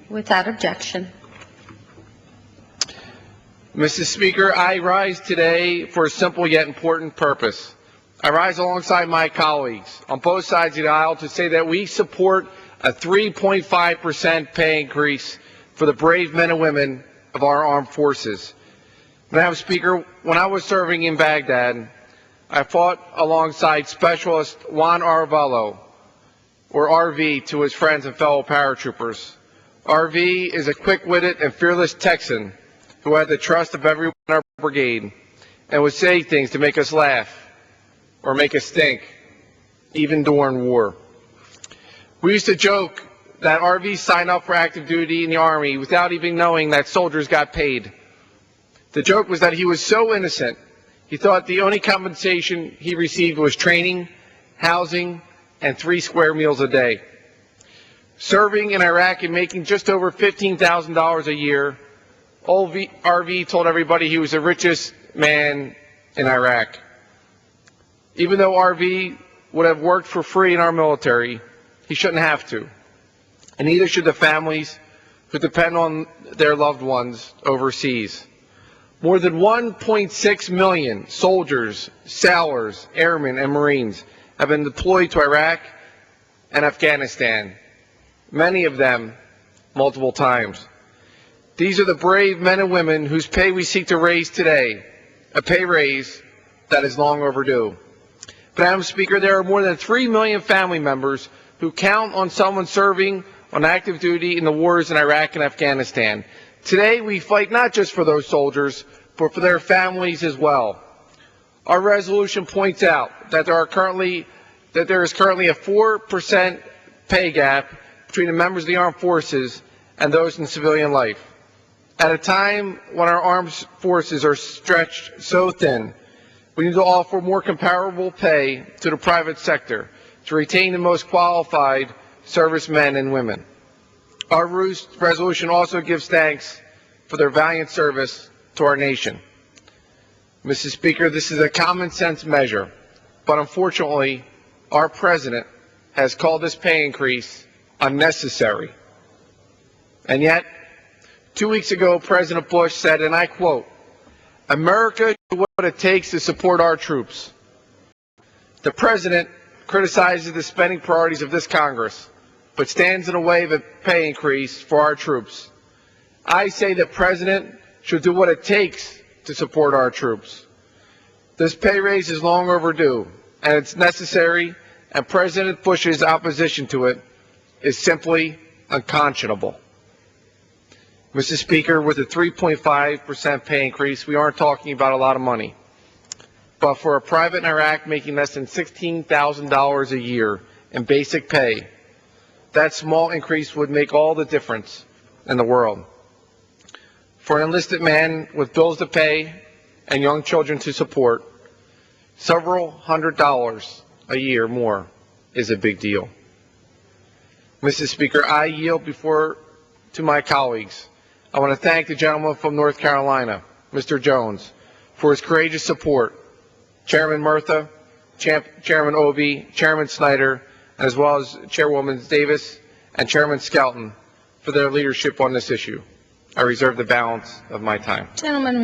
Without objection. Mr. Speaker, I rise today for a simple yet important purpose. I rise alongside my colleagues on both sides of the aisle to say that we support a 3.5% pay increase for the brave men and women of our armed forces. Madam Speaker, when I was serving in Baghdad, I fought alongside Specialist Juan Arevalo, or RV to his friends and fellow paratroopers. RV is a quick-witted and fearless Texan who had the trust of everyone in our brigade and would say things to make us laugh or make us think, even during war. We used to joke that RV signed up for active duty in the Army without even knowing that soldiers got paid. The joke was that he was so innocent, he thought the only compensation he received was training, housing, and 3 square meals a day. Serving in Iraq and making just over $15,000 a year, old RV told everybody he was the richest man in Iraq. Even though RV would have worked for free in our military, he shouldn't have to. And neither should the families who depend on their loved ones overseas. More than 1.6 million soldiers, sailors, airmen, and Marines have been deployed to Iraq and Afghanistan, many of them multiple times. These are the brave men and women whose pay we seek to raise today, a pay raise that is long overdue. Madam Speaker, there are more than 3 million family members who count on someone serving on active duty in the wars in Iraq and Afghanistan. Today we fight not just for those soldiers, but for their families as well. Our resolution points out that there is currently a 4% pay gap between the members of the armed forces and those in civilian life. At a time when our armed forces are stretched so thin, we need to offer more comparable pay to the private sector to retain the most qualified servicemen and women. Our resolution also gives thanks for their valiant service to our nation. Mr. Speaker, this is a common sense measure, but unfortunately, our President has called this pay increase unnecessary. And yet, 2 weeks ago, President Bush said, and I quote, "America does what it takes to support our troops." The President criticizes the spending priorities of this Congress, but stands in the way of a pay increase for our troops. I say the President should do what it takes to support our troops. This pay raise is long overdue, and it's necessary, and President Bush's opposition to it is simply unconscionable. Mr. Speaker, with a 3.5% pay increase, we aren't talking about a lot of money. But for a private in Iraq making less than $16,000 a year in basic pay, that small increase would make all the difference in the world. For an enlisted man with bills to pay and young children to support, several $100s a year more is a big deal. Mr. Speaker, I yield to my colleagues. I want to thank the gentleman from North Carolina, Mr. Jones, for his courageous support, Chairman Murtha, Chairman Obey, Chairman Snyder, as well as Chairwoman Davis and Chairman Skelton for their leadership on this issue. I reserve the balance of my time. Gentleman